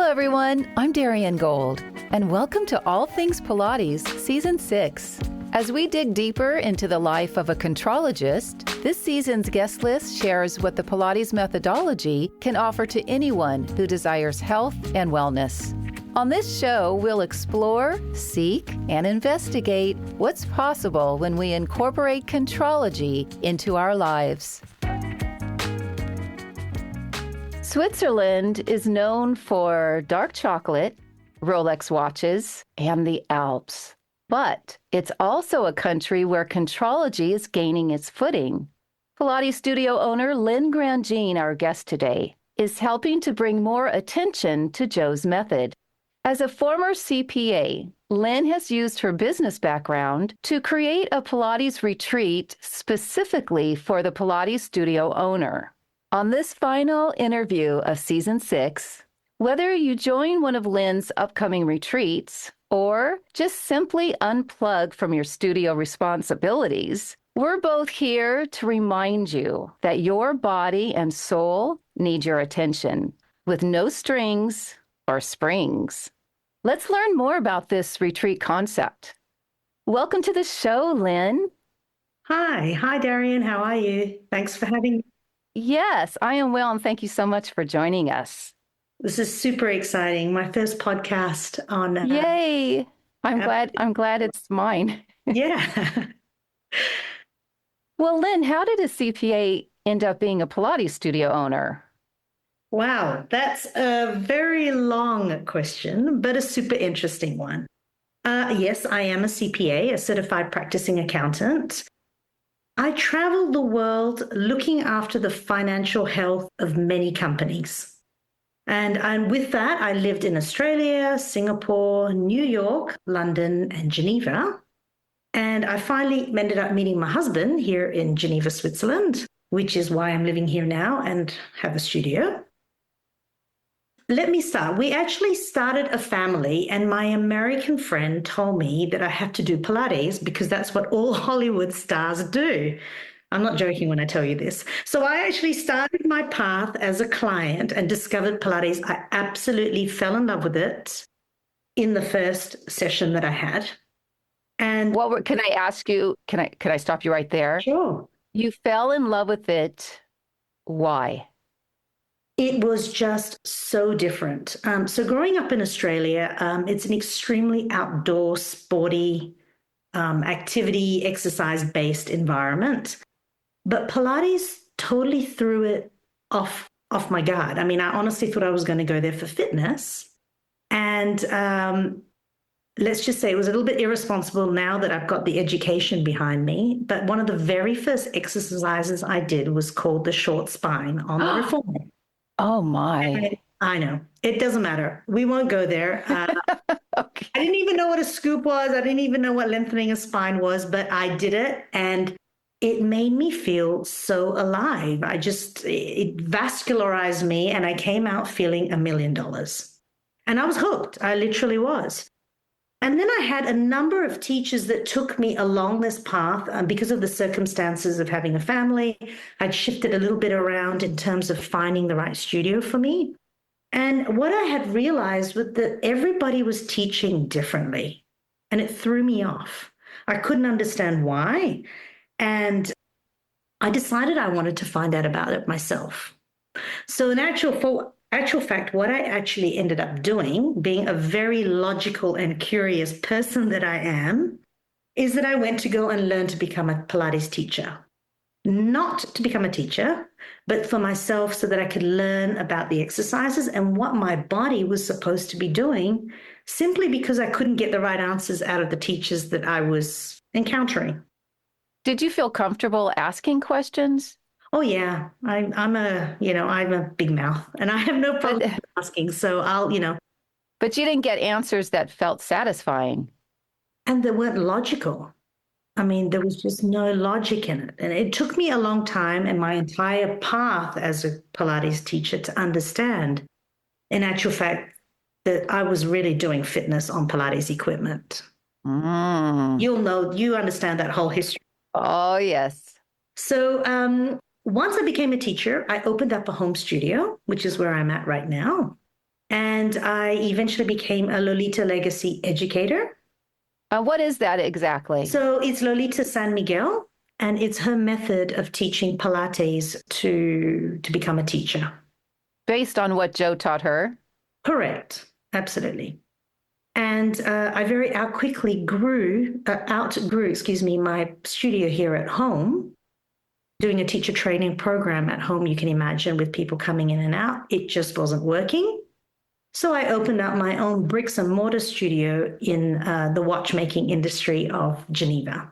everyone. I'm Darian Gold, and welcome to All Things Pilates Season 6. As we dig deeper into the life of a contrologist, this season's guest list shares what the Pilates methodology can offer to anyone who desires health and wellness. On this show, we'll explore, seek, and investigate what's possible when we incorporate contrology into our lives. Switzerland is known for dark chocolate, Rolex watches, and the Alps. But it's also a country where contrology is gaining its footing. Pilates studio owner Lynn Grandjean, our guest today, is helping to bring more attention to Joe's method. As a former CPA, Lynn has used her business background to create a Pilates retreat specifically for the Pilates studio owner. On this final interview of Season 6, whether you join one of Lynn's upcoming retreats or just simply unplug from your studio responsibilities, we're both here to remind you that your body and soul need your attention, with no strings or springs. Let's learn more about this retreat concept. Welcome to the show, Lynn. Hi, Darian. How are you? Thanks for having me. Yes, I am well, and thank you so much for joining us. This is super exciting. My first podcast on. Yay! I'm glad it's mine. Yeah. Well, Lynn, how did a CPA end up being a Pilates studio owner? Wow, that's a very long question, but a super interesting one. Yes, I am a CPA, a certified practicing accountant. I traveled the world looking after the financial health of many companies. And with that, I lived in Australia, Singapore, New York, London, and Geneva. And I finally ended up meeting my husband here in Geneva, Switzerland, which is why I'm living here now and have a studio. Let me start. We actually started a family, and my American friend told me that I have to do Pilates because that's what all Hollywood stars do. I'm not joking when I tell you this. So I actually started my path as a client and discovered Pilates. I absolutely fell in love with it in the first session that I had. And can I ask you, could I stop you right there? Sure. You fell in love with it. Why? It was just so different. So growing up in Australia, it's an extremely outdoor, sporty, activity, exercise-based environment. But Pilates totally threw it off my guard. I mean, I honestly thought I was going to go there for fitness. And let's just say it was a little bit irresponsible now that I've got the education behind me. But one of the very first exercises I did was called the short spine on the reformer. Oh, my. I know. It doesn't matter. We won't go there. Okay. I didn't even know what a scoop was. I didn't even know what lengthening a spine was, but I did it. And it made me feel so alive. It vascularized me, and I came out feeling $1 million. And I was hooked. I literally was. And then I had a number of teachers that took me along this path because of the circumstances of having a family. I'd shifted a little bit around in terms of finding the right studio for me. And what I had realized was that everybody was teaching differently, and it threw me off. I couldn't understand why. And I decided I wanted to find out about it myself. So in actual fact, what I actually ended up doing, being a very logical and curious person that I am, is that I went to go and learn to become a Pilates teacher. Not to become a teacher, but for myself so that I could learn about the exercises and what my body was supposed to be doing, simply because I couldn't get the right answers out of the teachers that I was encountering. Did you feel comfortable asking questions? Oh yeah, I'm a big mouth, and I have no problem asking. So But you didn't get answers that felt satisfying. And they weren't logical. I mean, there was just no logic in it. And it took me a long time and my entire path as a Pilates teacher to understand, in actual fact, that I was really doing fitness on Pilates equipment. You understand that whole history. Oh, yes. So once I became a teacher, I opened up a home studio, which is where I'm at right now. And I eventually became a Lolita Legacy educator. What is that exactly? So it's Lolita San Miguel, and it's her method of teaching Pilates to become a teacher. Based on what Joe taught her? Correct. Absolutely. And I very quickly outgrew, my studio here at home, doing a teacher training program at home, you can imagine, with people coming in and out. It just wasn't working. So I opened up my own bricks and mortar studio in the watchmaking industry of Geneva.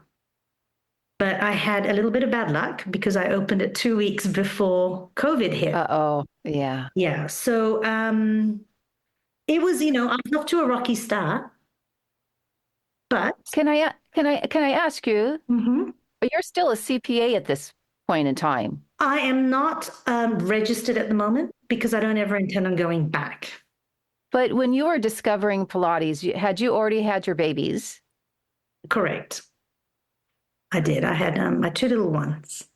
But I had a little bit of bad luck because I opened it 2 weeks before COVID hit. Uh-oh. Yeah. Yeah. So it was, I was off to a rocky start. But Can I ask you, Mhm. you're still a CPA at this point in time. I am not registered at the moment because I don't ever intend on going back. But when you were discovering Pilates, had you already had your babies? Correct. I did. I had my two little ones.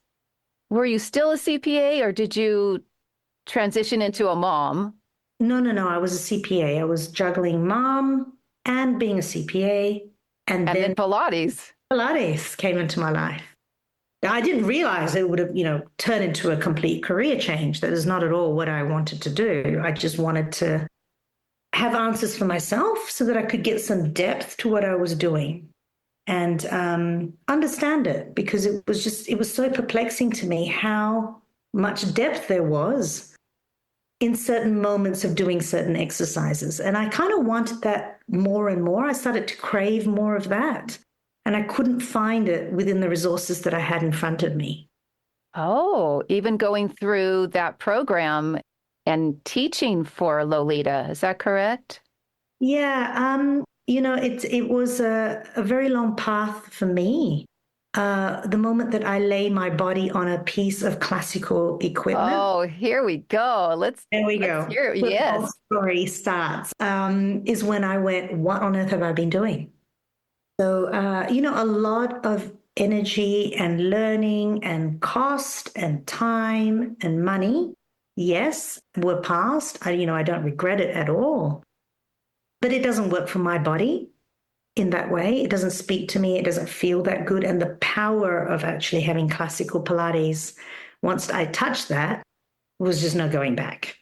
Were you still a CPA or did you transition into a mom? No. I was a CPA. I was juggling mom and being a CPA. And then Pilates. Pilates came into my life. Now, I didn't realize it would have, turned into a complete career change. That is not at all what I wanted to do. I just wanted to have answers for myself so that I could get some depth to what I was doing and understand it, because it was so perplexing to me how much depth there was in certain moments of doing certain exercises. And I kind of wanted that more and more. I started to crave more of that. And I couldn't find it within the resources that I had in front of me. Oh, even going through that program and teaching for Lolita, is that correct? Yeah, it was a very long path for me. The moment that I lay my body on a piece of classical equipment. Oh, here we go. There we go. Hear, The yes. whole story starts. Is when I went, what on earth have I been doing? So, a lot of energy and learning and cost and time and money, yes, were past. I don't regret it at all. But it doesn't work for my body in that way. It doesn't speak to me. It doesn't feel that good. And the power of actually having classical Pilates, once I touched that, was just no going back.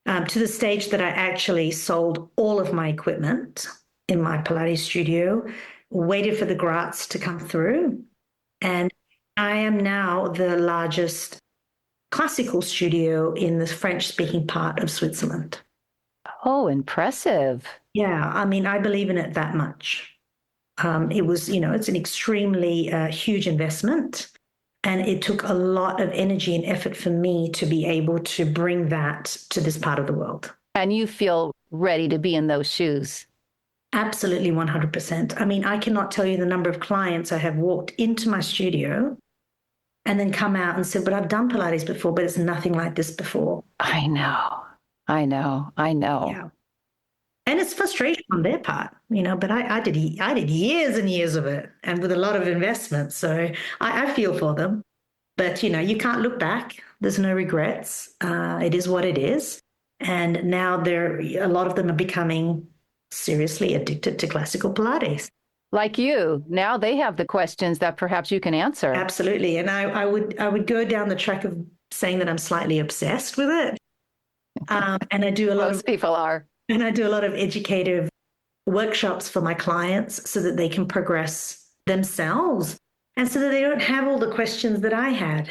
To the stage that I actually sold all of my equipment in my Pilates studio, waited for the grants to come through. And I am now the largest classical studio in the French-speaking part of Switzerland. Oh, impressive. Yeah, I mean, I believe in it that much. It was, it's an extremely huge investment. And it took a lot of energy and effort for me to be able to bring that to this part of the world. And you feel ready to be in those shoes. Absolutely 100%. I mean, I cannot tell you the number of clients I have walked into my studio and then come out and said, but I've done Pilates before, but it's nothing like this before. I know. Yeah. And it's frustration on their part, but I did years and years of it and with a lot of investment. So I feel for them. But, you can't look back. There's no regrets. It is what it is. And now a lot of them are becoming seriously addicted to classical Pilates. Like you. Now they have the questions that perhaps you can answer. Absolutely. And I would go down the track of saying that I'm slightly obsessed with it. And I do a lot Most people are. And I do a lot of educative workshops for my clients so that they can progress themselves and so that they don't have all the questions that I had.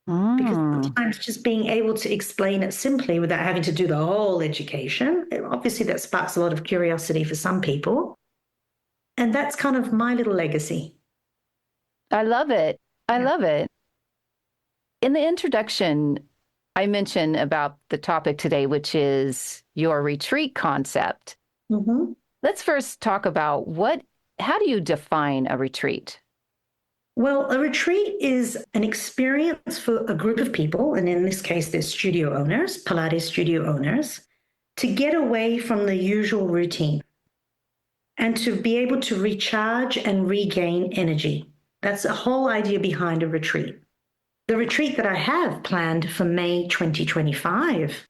Because sometimes just being able to explain it simply without having to do the whole education, obviously that sparks a lot of curiosity for some people. And that's kind of my little legacy. I love it. I love it. In the introduction, I mentioned about the topic today, which is your retreat concept. Mm-hmm. Let's first talk about how do you define a retreat? Well, a retreat is an experience for a group of people, and in this case, they're studio owners, Pilates studio owners, to get away from the usual routine and to be able to recharge and regain energy. That's the whole idea behind a retreat. The retreat that I have planned for May 2025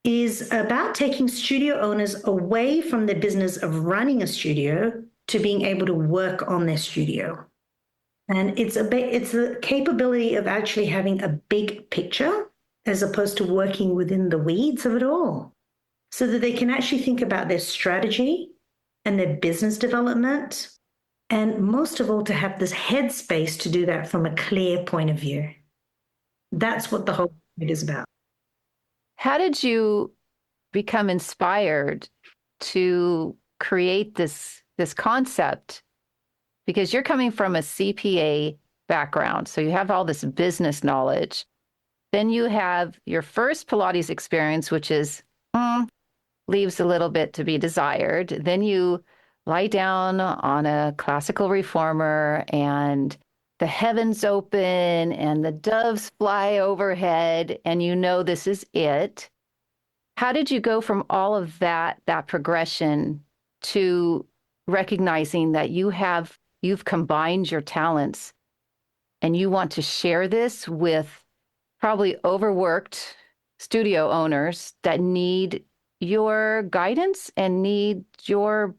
is about taking studio owners away from the business of running a studio to being able to work on their studio. And it's the capability of actually having a big picture as opposed to working within the weeds of it all, so that they can actually think about their strategy and their business development, and most of all, to have this headspace to do that from a clear point of view. That's what the whole thing is about. How did you become inspired to create this concept? Because you're coming from a CPA background, so you have all this business knowledge. Then you have your first Pilates experience, which is leaves a little bit to be desired. Then you lie down on a classical reformer and the heavens open and the doves fly overhead and you know this is it. How did you go from all of that progression to recognizing that you've combined your talents and you want to share this with probably overworked studio owners that need your guidance and need your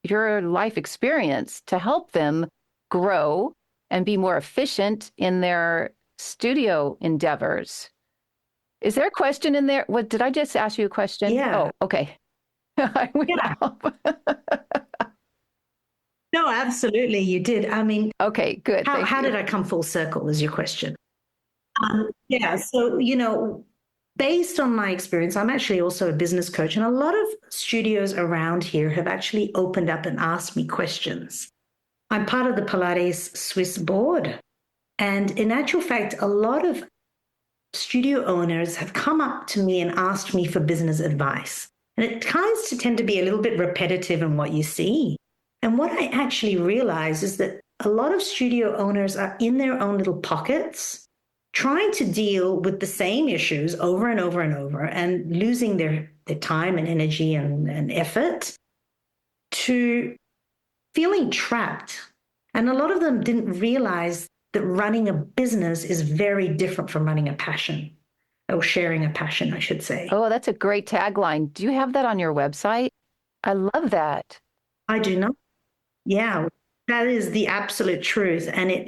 life experience to help them grow and be more efficient in their studio endeavors? Is there a question in there? What, did I just ask you a question? Yeah. Oh, okay. I went off. No, absolutely, you did. I mean, Okay, good. How did I come full circle is your question. Yeah, so, based on my experience, I'm actually also a business coach, and a lot of studios around here have actually opened up and asked me questions. I'm part of the Pilates Swiss board, and in actual fact, a lot of studio owners have come up to me and asked me for business advice. And it tend to be a little bit repetitive in what you see. And what I actually realize is that a lot of studio owners are in their own little pockets, trying to deal with the same issues over and over and over, and losing their time and energy and effort to feeling trapped. And a lot of them didn't realize that running a business is very different from running a passion, or sharing a passion, I should say. Oh, that's a great tagline. Do you have that on your website? I love that. I do not. Yeah, that is the absolute truth. And it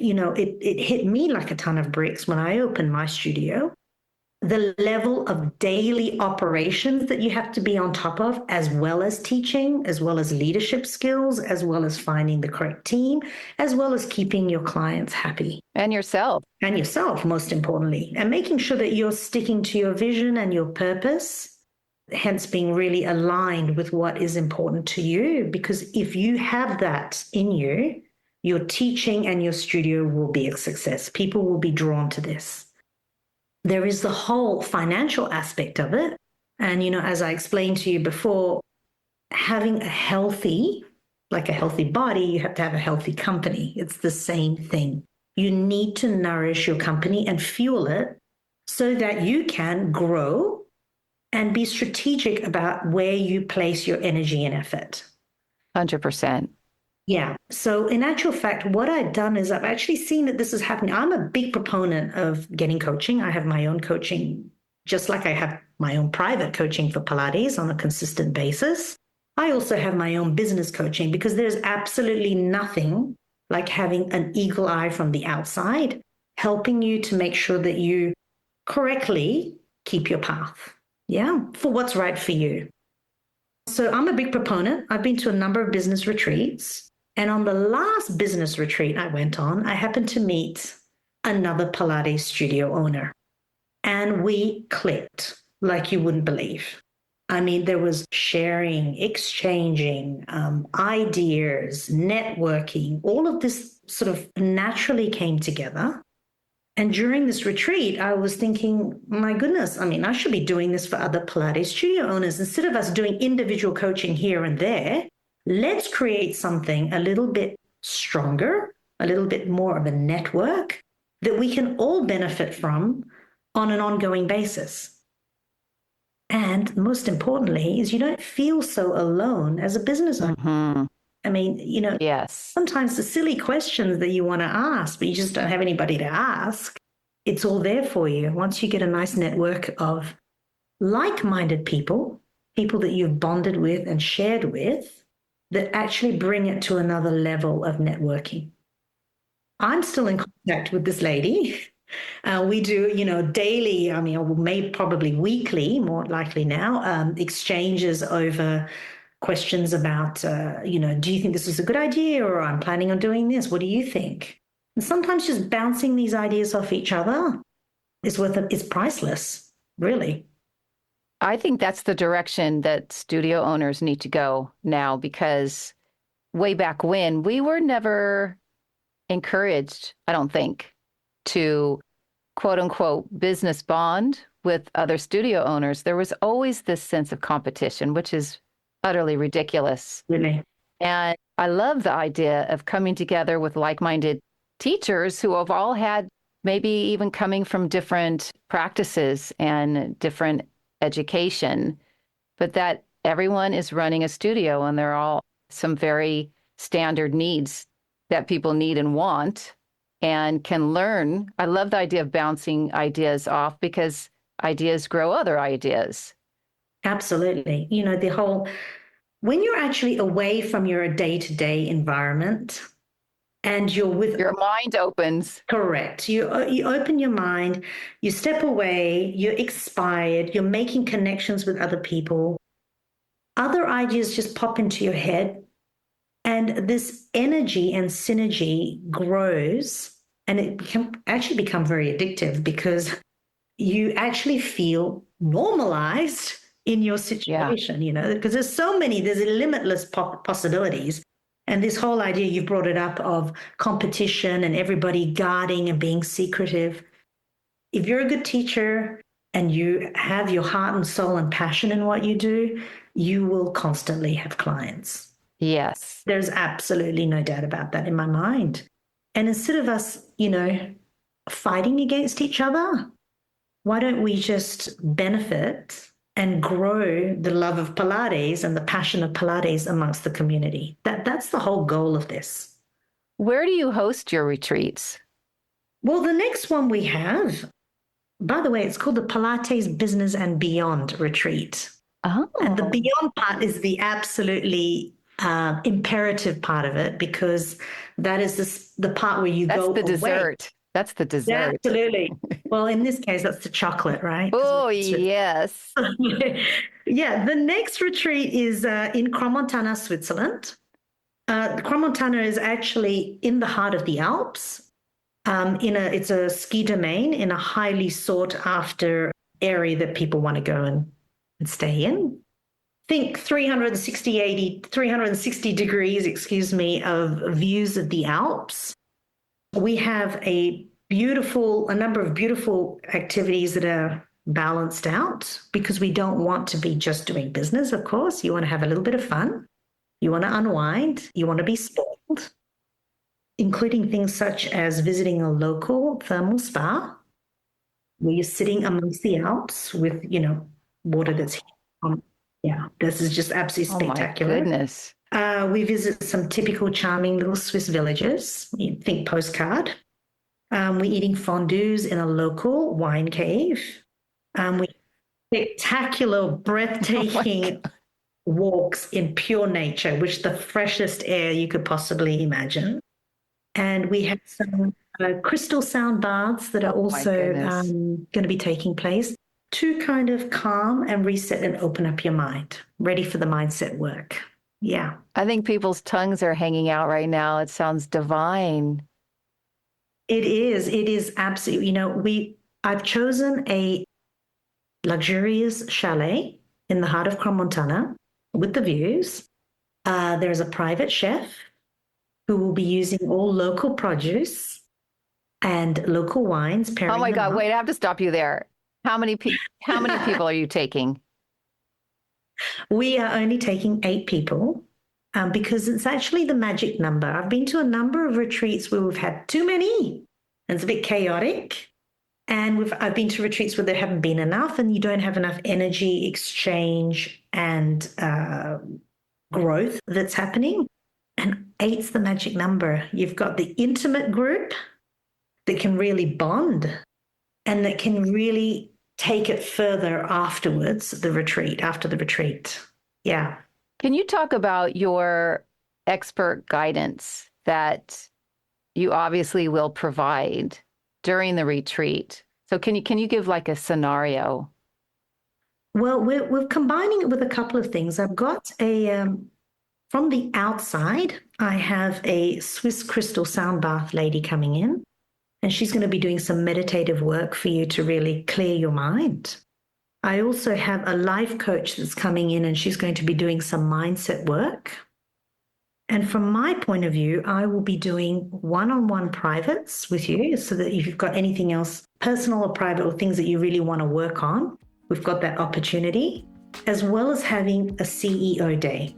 hit me like a ton of bricks when I opened my studio. The level of daily operations that you have to be on top of, as well as teaching, as well as leadership skills, as well as finding the correct team, as well as keeping your clients happy. And yourself. And yourself, most importantly, and making sure that you're sticking to your vision and your purpose, hence being really aligned with what is important to you. Because if you have that in you, your teaching and your studio will be a success. People will be drawn to this. There is the whole financial aspect of it. And, as I explained to you before, having a healthy body, you have to have a healthy company. It's the same thing. You need to nourish your company and fuel it so that you can grow and be strategic about where you place your energy and effort. 100%. Yeah. So in actual fact, what I've done is I've actually seen that this is happening. I'm a big proponent of getting coaching. I have my own coaching, just like I have my own private coaching for Pilates on a consistent basis. I also have my own business coaching, because there's absolutely nothing like having an eagle eye from the outside, helping you to make sure that you correctly keep your path. Yeah, for what's right for you. So I'm a big proponent. I've been to a number of business retreats. And on the last business retreat I went on, I happened to meet another Pilates studio owner. And we clicked like you wouldn't believe. I mean, there was sharing, exchanging, ideas, networking, all of this sort of naturally came together. And during this retreat, I was thinking, my goodness, I mean, I should be doing this for other Pilates studio owners. Instead of us doing individual coaching here and there, let's create something a little bit stronger, a little bit more of a network that we can all benefit from on an ongoing basis. And most importantly is you don't feel so alone as a business owner. Mm-hmm. I mean, yes. Sometimes the silly questions that you want to ask, but you just don't have anybody to ask, it's all there for you. Once you get a nice network of like-minded people, people that you've bonded with and shared with, that actually bring it to another level of networking. I'm still in contact with this lady. We do, daily, I mean, or maybe probably weekly, more likely now, exchanges over questions about, do you think this is a good idea, or I'm planning on doing this? What do you think? And sometimes just bouncing these ideas off each other is worth it. It's priceless, really. I think that's the direction that studio owners need to go now, because way back when we were never encouraged, I don't think, to quote unquote business bond with other studio owners. There was always this sense of competition, which is utterly ridiculous. Really. And I love the idea of coming together with like-minded teachers who have all had, maybe even coming from different practices and different education, but that everyone is running a studio and they're all some very standard needs that people need and want and can learn. I love the idea of bouncing ideas off, because ideas grow other ideas. Absolutely. When you're actually away from your day-to-day environment and you're with, your mind opens. Correct. You open your mind, you step away, you're expired, you're making connections with other people. Other ideas just pop into your head, and this energy and synergy grows, and it can actually become very addictive, because you actually feel normalized in your situation, because there's limitless possibilities. And this whole idea, you've brought it up, of competition and everybody guarding and being secretive. If you're a good teacher and you have your heart and soul and passion in what you do, you will constantly have clients. Yes. There's absolutely no doubt about that in my mind. And instead of us, fighting against each other, why don't we just benefit and grow the love of Pilates and the passion of Pilates amongst the community? That's the whole goal of this. Where do you host your retreats? Well, the next one we have, by the way, it's called the Pilates Business and Beyond Retreat. Oh. And the beyond part is the absolutely imperative part of it, because that is the part where you go away. That's the dessert. That's the dessert. Absolutely. Well, in this case, that's the chocolate, right? Oh, yes. Yeah. The next retreat is in Crans-Montana, Switzerland. Crans-Montana is actually in the heart of the Alps. It's a ski domain in a highly sought after area that people want to go and stay in. Think 360 degrees, of views of the Alps. We have a number of beautiful activities that are balanced out, because we don't want to be just doing business, of course. You want to have a little bit of fun. You want to unwind. You want to be spoiled, including things such as visiting a local thermal spa where you're sitting amongst the Alps with, water that's this is just absolutely spectacular. Oh, my goodness. We visit some typical charming little Swiss villages. You think postcard. We're eating fondues in a local wine cave. We spectacular, breathtaking walks in pure nature, which the freshest air you could possibly imagine. And we have some crystal sound baths that are also going to be taking place to kind of calm and reset and open up your mind, ready for the mindset work. Yeah. I think people's tongues are hanging out right now. It sounds divine. It is. It is absolutely. I've chosen a luxurious chalet in the heart of Crans-Montana with the views. There's a private chef who will be using all local produce and local wines. Oh my God! Wait, I have to stop you there. How many people are you taking? We are only taking 8 people because it's actually the magic number. I've been to a number of retreats where we've had too many and it's a bit chaotic. And I've been to retreats where there haven't been enough and you don't have enough energy exchange and growth that's happening. And 8's the magic number. You've got the intimate group that can really bond and that can really take it further afterwards, after the retreat. Yeah. Can you talk about your expert guidance that you obviously will provide during the retreat? So can you give like a scenario? Well, we're combining it with a couple of things. I've got from the outside, I have a Swiss crystal sound bath lady coming in, and she's going to be doing some meditative work for you to really clear your mind. I also have a life coach that's coming in, and she's going to be doing some mindset work. And from my point of view, I will be doing one-on-one privates with you so that if you've got anything else, personal or private, or things that you really want to work on, we've got that opportunity, as well as having a CEO day.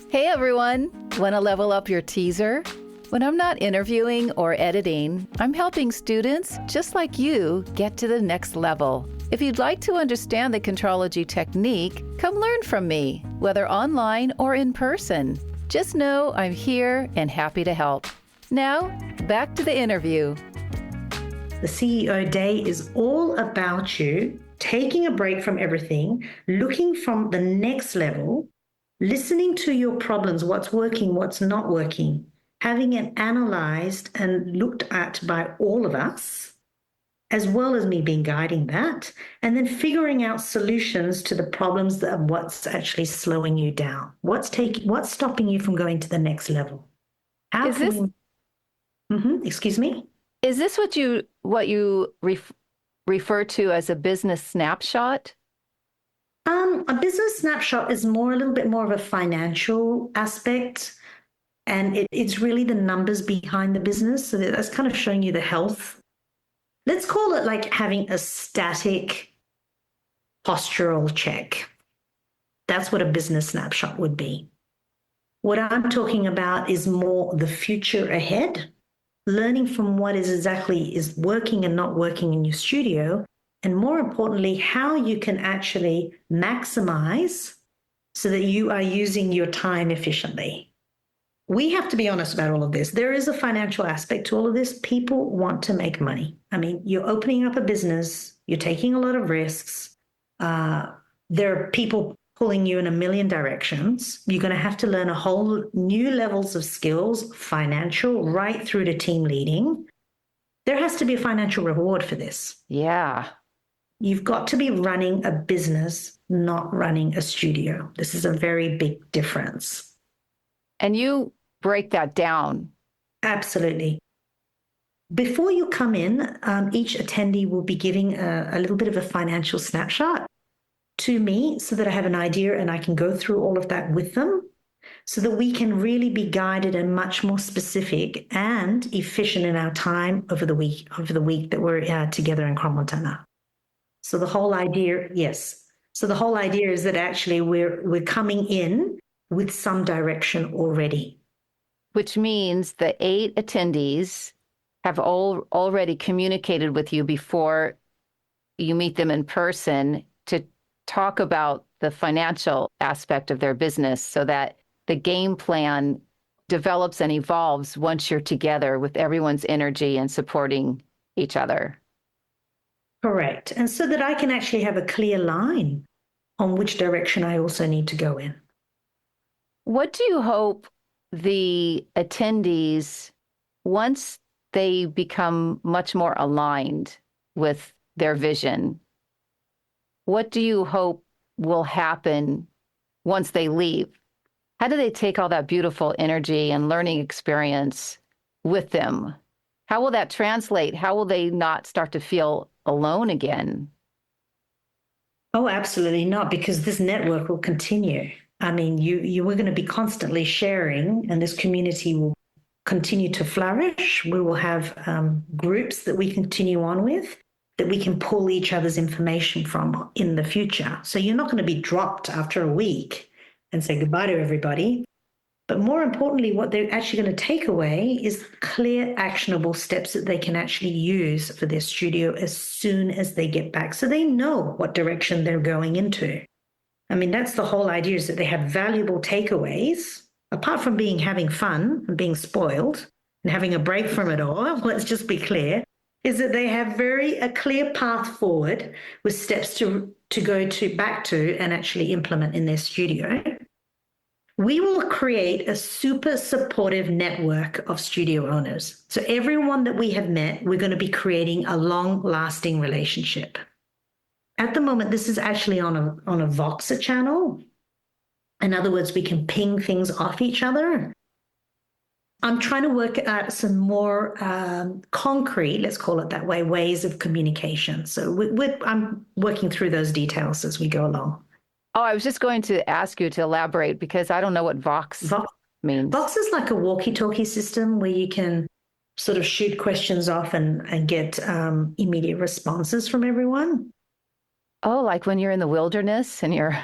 Hey everyone, want to level up your teaser? When I'm not interviewing or editing, I'm helping students just like you get to the next level. If you'd like to understand the Contrology technique, come learn from me, whether online or in person. Just know I'm here and happy to help. Now, back to the interview. The CEO Day is all about you taking a break from everything, looking from the next level, listening to your problems, what's working, what's not working, having it analyzed and looked at by all of us, as well as me being guiding that, and then figuring out solutions to the problems that are what's actually slowing you down. What's stopping you from going to the next level? Excuse me? Is this what you refer to as a business snapshot? A business snapshot is a little bit more of a financial aspect, and it's really the numbers behind the business. So that's kind of showing you the health. Let's call it like having a static postural check. That's what a business snapshot would be. What I'm talking about is more the future ahead, learning from what is working and not working in your studio, and more importantly, how you can actually maximize so that you are using your time efficiently. We have to be honest about all of this. There is a financial aspect to all of this. People want to make money. I mean, you're opening up a business, you're taking a lot of risks. There are people pulling you in a million directions. You're going to have to learn a whole new levels of skills, financial, right through to team leading. There has to be a financial reward for this. Yeah. You've got to be running a business, not running a studio. This is a very big difference. And you break that down. Absolutely. Before you come in, each attendee will be giving a little bit of a financial snapshot to me so that I have an idea and I can go through all of that with them so that we can really be guided and much more specific and efficient in our time over the week that we're together in Crans-Montana. So the whole idea, yes. So the whole idea is that actually we're coming in with some direction already. Which means the 8 attendees have already communicated with you before you meet them in person to talk about the financial aspect of their business so that the game plan develops and evolves once you're together with everyone's energy and supporting each other. Correct. And so that I can actually have a clear line on which direction I also need to go in. What do you hope the attendees, once they become much more aligned with their vision, what do you hope will happen once they leave? How do they take all that beautiful energy and learning experience with them? How will that translate? How will they not start to feel alone again? Oh, absolutely not, because this network will continue. I mean, you are going to be constantly sharing, and this community will continue to flourish. We will have groups that we continue on with, that we can pull each other's information from in the future. So you're not going to be dropped after a week and say goodbye to everybody. But more importantly, what they're actually going to take away is clear, actionable steps that they can actually use for their studio as soon as they get back. So they know what direction they're going into. I mean, that's the whole idea, is that they have valuable takeaways, apart from having fun and being spoiled and having a break from it all. Let's just be clear. is that they have a clear path forward with steps to go to back to and actually implement in their studio. We will create a super supportive network of studio owners. So everyone that we have met, we're going to be creating a long-lasting relationship. At the moment, this is actually on a Voxer channel. In other words, we can ping things off each other. I'm trying to work out some more concrete, let's call it that way, ways of communication. So I'm working through those details as we go along. Oh, I was just going to ask you to elaborate because I don't know what Vox means. Vox is like a walkie-talkie system where you can sort of shoot questions off and get immediate responses from everyone. Oh, like when you're in the wilderness and you're...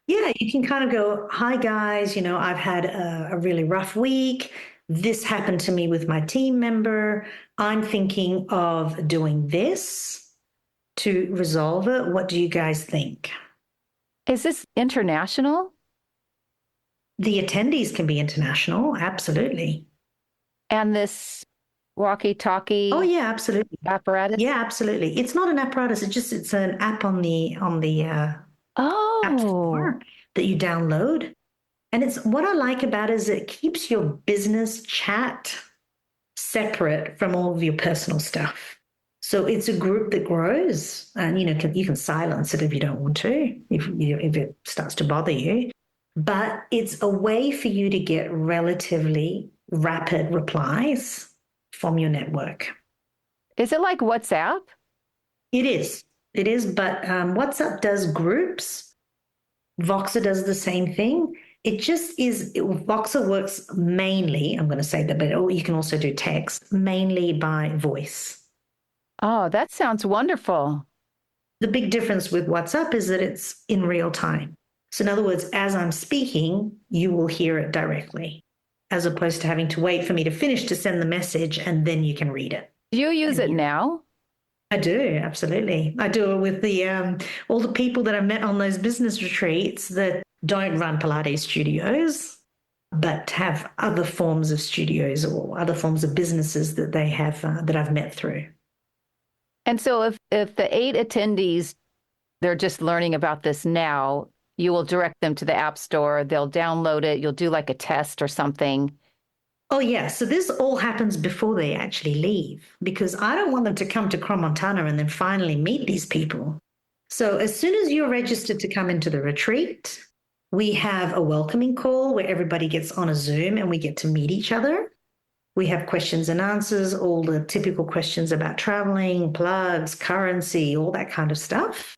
Yeah, you can kind of go, hi guys, I've had a really rough week. This happened to me with my team member. I'm thinking of doing this to resolve it. What do you guys think? Is this international? The attendees can be international, absolutely. And this walkie-talkie? Oh yeah, absolutely. Apparatus? Yeah, absolutely. It's not an apparatus. It's an app on the App Store that you download. And it's what I like about it is it keeps your business chat separate from all of your personal stuff. So it's a group that grows, and you can silence it if you don't want to, if it starts to bother you. But it's a way for you to get relatively rapid replies from your network. Is it like WhatsApp? It is. It is, but WhatsApp does groups. Voxer does the same thing. It just is, Voxer works mainly, I'm going to say that, but you can also do text, mainly by voice. Oh, that sounds wonderful. The big difference with WhatsApp is that it's in real time. So in other words, as I'm speaking, you will hear it directly, as opposed to having to wait for me to finish to send the message and then you can read it. Do you use it now? I do, absolutely. I do it with the all the people that I met on those business retreats that don't run Pilates studios, but have other forms of studios or other forms of businesses that they have that I've met through. And so if the 8 attendees, they're just learning about this now, you will direct them to the App Store, they'll download it, you'll do like a test or something. Oh, yeah. So this all happens before they actually leave because I don't want them to come to Crans-Montana and then finally meet these people. So as soon as you're registered to come into the retreat, we have a welcoming call where everybody gets on a Zoom and we get to meet each other. We have questions and answers, all the typical questions about traveling, plugs, currency, all that kind of stuff.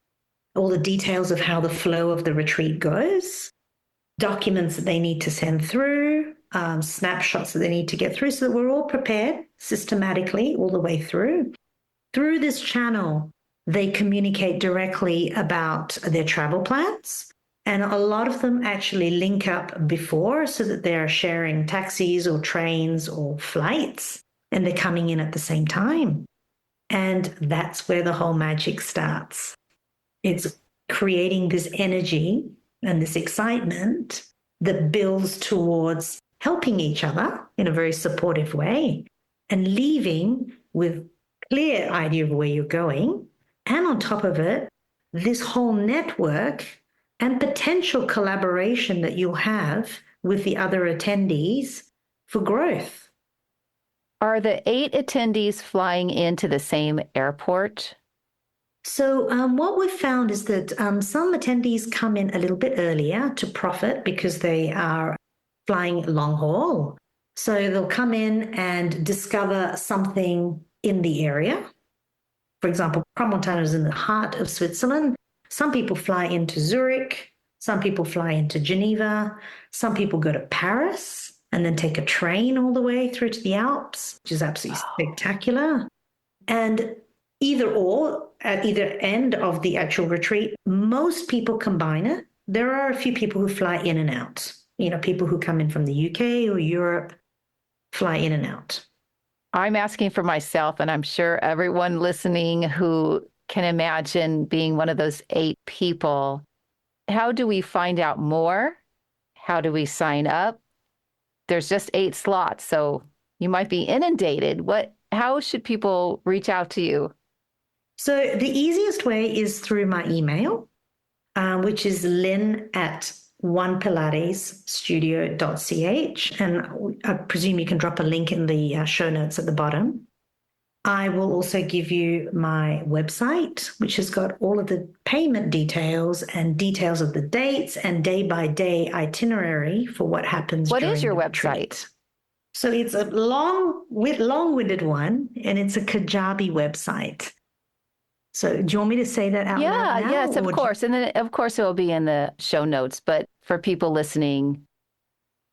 All the details of how the flow of the retreat goes, documents that they need to send through, snapshots that they need to get through so that we're all prepared systematically all the way through. Through this channel, they communicate directly about their travel plans. And a lot of them actually link up before so that they're sharing taxis or trains or flights and they're coming in at the same time. And that's where the whole magic starts. It's creating this energy and this excitement that builds towards helping each other in a very supportive way and leaving with clear idea of where you're going. And on top of it, this whole network and potential collaboration that you'll have with the other attendees for growth. Are the 8 attendees flying into the same airport? So what we've found is that some attendees come in a little bit earlier to profit because they are flying long haul. So they'll come in and discover something in the area. For example, Crans-Montana is in the heart of Switzerland. Some people fly into Zurich. Some people fly into Geneva. Some people go to Paris and then take a train all the way through to the Alps, which is absolutely spectacular. And either or, at either end of the actual retreat, most people combine it. There are a few people who fly in and out. People who come in from the UK or Europe fly in and out. I'm asking for myself, and I'm sure everyone listening who can imagine being one of those 8 people. How do we find out more? How do we sign up? There's just 8 slots, so you might be inundated. What how should people reach out to you? So the easiest way is through my email, which is lynn at onepilatesstudio.ch. And I presume you can drop a link in the show notes at the bottom. I will also give you my website, which has got all of the payment details and details of the dates and day-by-day itinerary for what happens What during is your the website? retreat. So it's a long-winded one, and it's a Kajabi website. So do you want me to say that out loud now? Yes, of course. And then, of course, it will be in the show notes. But for people listening,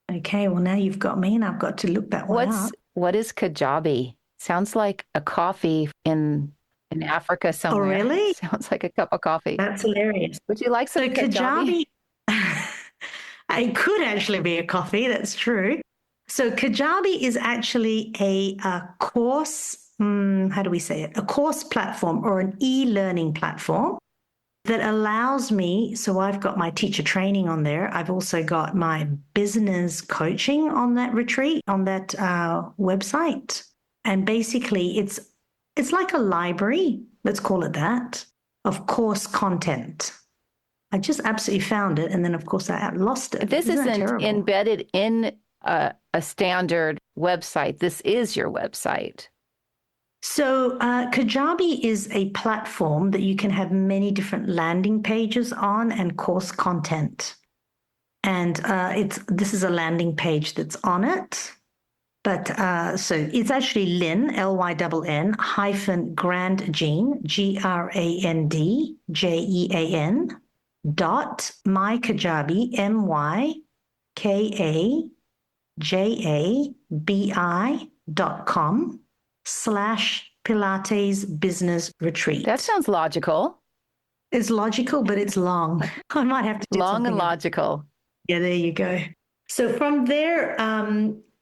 okay, well, now you've got me, and I've got to look that one up. What is Kajabi? Sounds like a coffee in Africa somewhere. Oh, really? Sounds like a cup of coffee. That's hilarious. Would you like some Kajabi? It could actually be a coffee. That's true. So Kajabi is actually a course, how do we say it? A course platform or an e-learning platform that allows me, so I've got my teacher training on there. I've also got my business coaching on that retreat, on that website. And basically it's like a library, let's call it that, of course content. I just absolutely found it. And then, of course, I lost it. This isn't embedded in a standard website. This is your website. So Kajabi is a platform that you can have many different landing pages on and course content. And this is a landing page that's on it. But so it's actually Lynn, Lynn hyphen Grandjean, GRANDJEAN .mykajabi, mykajabi.com /Pilates business retreat. That sounds logical. It's logical, but it's long. I might have to do long and logical. Yeah, there you go. So from there,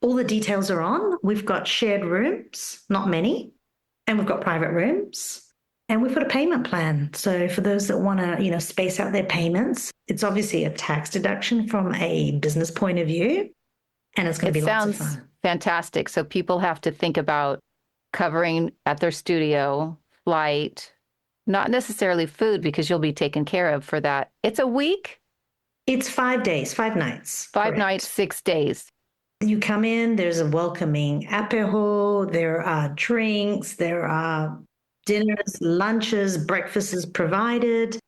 all the details are on. We've got shared rooms, not many, and we've got private rooms. And we've got a payment plan. So for those that want to, space out their payments, it's obviously a tax deduction from a business point of view. And it's going to be lots of fun. Sounds fantastic. So people have to think about covering at their studio, flight, not necessarily food because you'll be taken care of for that. It's a week? It's 5 days, 5 nights. 5 nights, 6 days. You come in, there's a welcoming apéro, there are drinks, there are dinners, lunches, breakfasts provided.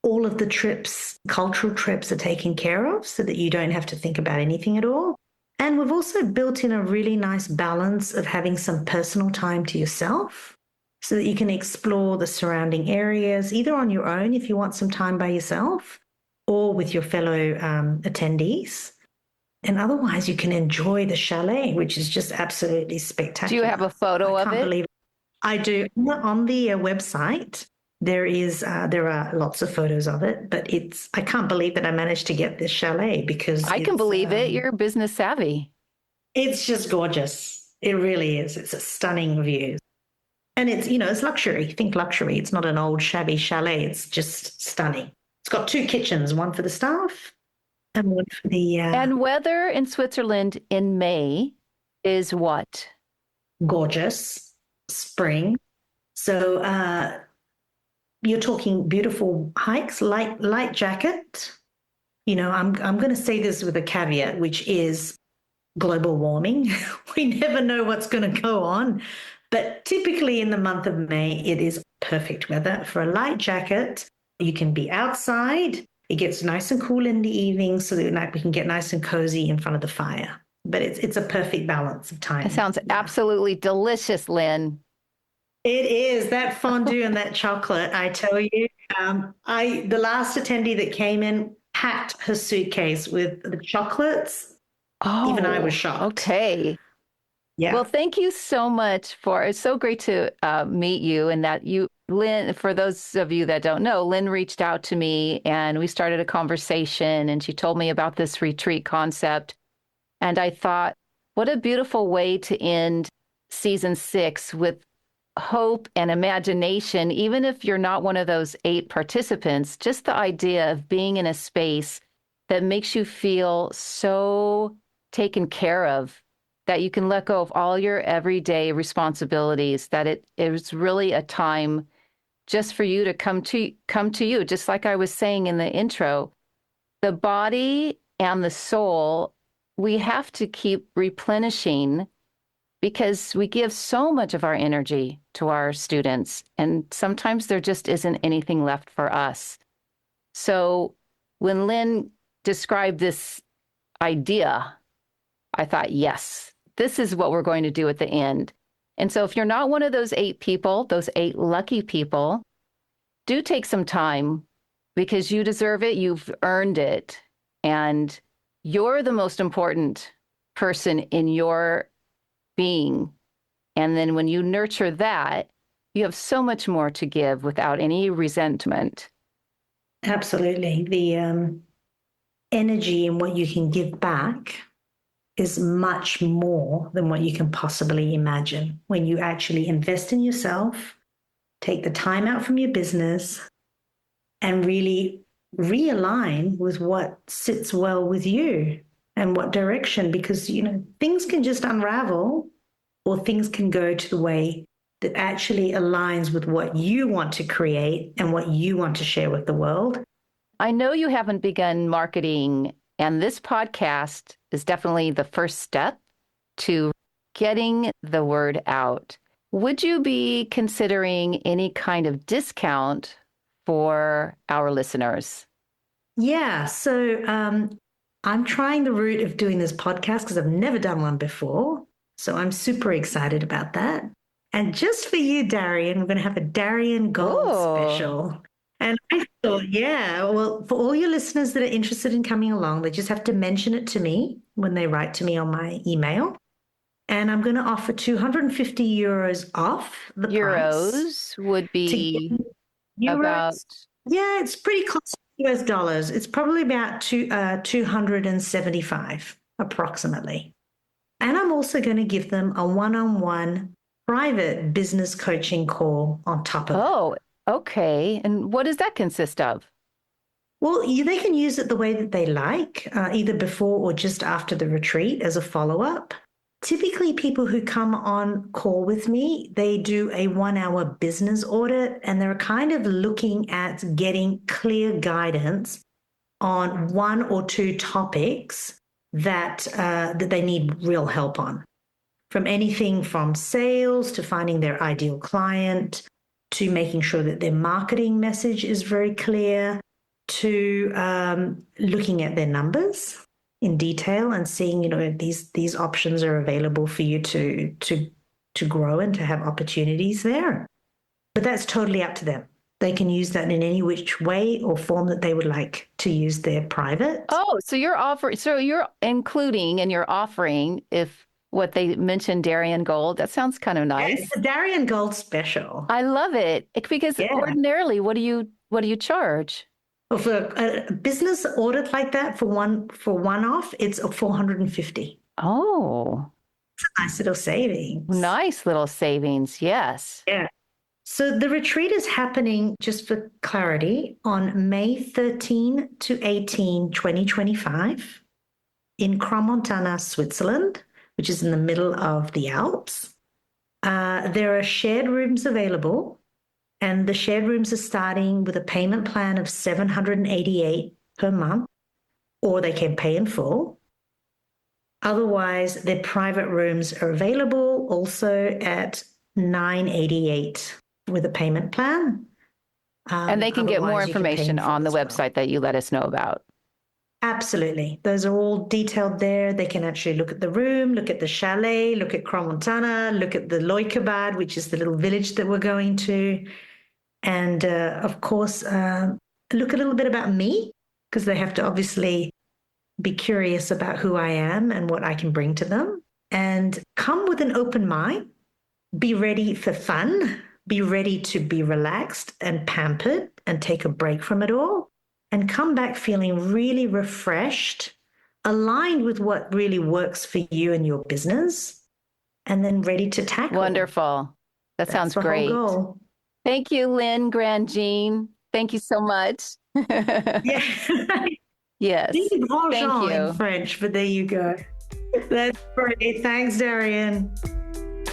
All of the trips, cultural trips are taken care of so that you don't have to think about anything at all. And we've also built in a really nice balance of having some personal time to yourself so that you can explore the surrounding areas, either on your own if you want some time by yourself or with your fellow attendees. And otherwise, you can enjoy the chalet, which is just absolutely spectacular. Do you have a photo of it? I can't believe it. I do. On the website, there are lots of photos of it, but I can't believe that I managed to get this chalet because I can believe it. You're business savvy. It's just gorgeous. It really is. It's a stunning view. And it's luxury. Think luxury. It's not an old shabby chalet. It's just stunning. It's got 2 kitchens, one for the staff and one for the... And weather in Switzerland in May is what? Gorgeous. Spring. So you're talking beautiful hikes, light jacket. I'm going to say this with a caveat, which is global warming. We never know what's going to go on. But typically in the month of May, it is perfect weather for a light jacket. You can be outside. It gets nice and cool in the evening so that we can get nice and cozy in front of the fire. But it's a perfect balance of time. It sounds absolutely delicious, Lynn. It is. That fondue and that chocolate, I tell you. The last attendee that came in packed her suitcase with the chocolates. Oh, even I was shocked. Okay. Yeah. Well, thank you so much it's so great to meet you and that Lynn, for those of you that don't know, Lynn reached out to me and we started a conversation and she told me about this retreat concept. And I thought, what a beautiful way to end season 6 with hope and imagination, even if you're not one of those 8 participants, just the idea of being in a space that makes you feel so taken care of that you can let go of all your everyday responsibilities, that it is really a time just for you to come to you. Just like I was saying in the intro, the body and the soul, we have to keep replenishing because we give so much of our energy to our students, and sometimes there just isn't anything left for us. So when Lynn described this idea, I thought, yes, this is what we're going to do at the end. And so if you're not one of those 8 people, those 8 lucky people, do take some time because you deserve it. You've earned it. And you're the most important person in your being. And then when you nurture that, you have so much more to give without any resentment. Absolutely. The energy in what you can give back is much more than what you can possibly imagine when you actually invest in yourself, take the time out from your business, and really realign with what sits well with you and what direction, because, things can just unravel or things can go to the way that actually aligns with what you want to create and what you want to share with the world. I know you haven't begun marketing, and this podcast is definitely the first step to getting the word out. Would you be considering any kind of discount for our listeners? Yeah. So I'm trying the route of doing this podcast because I've never done one before. So I'm super excited about that. And just for you, Darian, we're going to have a Darian Gold special. And I thought, yeah, well, for all your listeners that are interested in coming along, they just have to mention it to me when they write to me on my email. And I'm going to offer 250 euros off the Euros would be about... Yeah, it's pretty close to US dollars. It's probably about 275 approximately. And I'm also going to give them a one-on-one private business coaching call on top of it. Oh, okay. And what does that consist of? Well, they can use it the way that they like, either before or just after the retreat as a follow-up. Typically, people who come on call with me, they do a 1-hour business audit, and they're kind of looking at getting clear guidance on 1 or 2 topics that they need real help on. From anything from sales to finding their ideal client, to making sure that their marketing message is very clear, to looking at their numbers in detail and seeing, these options are available for you to grow and to have opportunities there. But that's totally up to them. They can use that in any which way or form that they would like to use their private. Oh, so you're including and you're offering, if what they mentioned, Darian Gold, that sounds kind of nice. Yeah, it's a Darian Gold special. I love it because ordinarily, what do you charge? Well, for a business audit like that, for one-off, it's a 450. Oh, it's a nice little savings. Nice little savings, yes. Yeah. So the retreat is happening, just for clarity, on May 13 to 18, 2025 in Crans-Montana, Switzerland, which is in the middle of the Alps. There are shared rooms available, and the shared rooms are starting with a payment plan of $788 per month, or they can pay in full. Otherwise, their private rooms are available also at $988 with a payment plan. And they can get more information on the website that you let us know about. Absolutely. Those are all detailed there. They can actually look at the room, look at the chalet, look at Crans-Montana, look at the Loikabad, which is the little village that we're going to. And of course, look a little bit about me, because they have to obviously be curious about who I am and what I can bring to them. And come with an open mind. Be ready for fun. Be ready to be relaxed and pampered and take a break from it all. And come back feeling really refreshed, aligned with what really works for you and your business, and then ready to tackle. Wonderful. That sounds great. Whole goal. Thank you, Lynn Grandjean. Thank you so much. Yeah. Yes. Thank you. in French, but there you go. That's great. Thanks, Darian.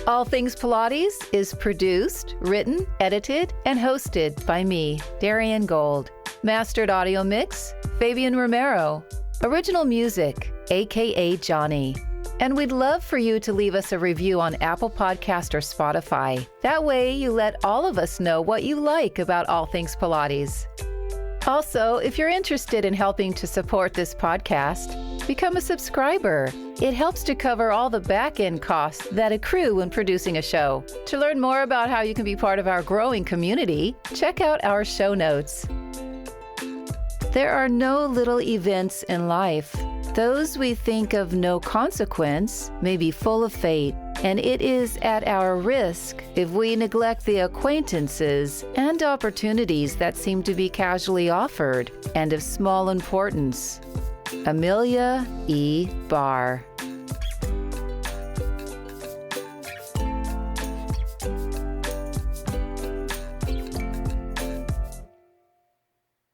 All Things Pilates is produced, written, edited, and hosted by me, Darian Gold. Mastered audio mix, Fabian Romero. Original music, aka Johnny. And we'd love for you to leave us a review on Apple Podcast or Spotify. That way you let all of us know what you like about All Things Pilates. Also, if you're interested in helping to support this podcast, become a subscriber. It helps to cover all the back-end costs that accrue when producing a show. To learn more about how you can be part of our growing community, check out our show notes. There are no little events in life. Those we think of no consequence may be full of fate, and it is at our risk if we neglect the acquaintances and opportunities that seem to be casually offered and of small importance. Amelia E. Barr.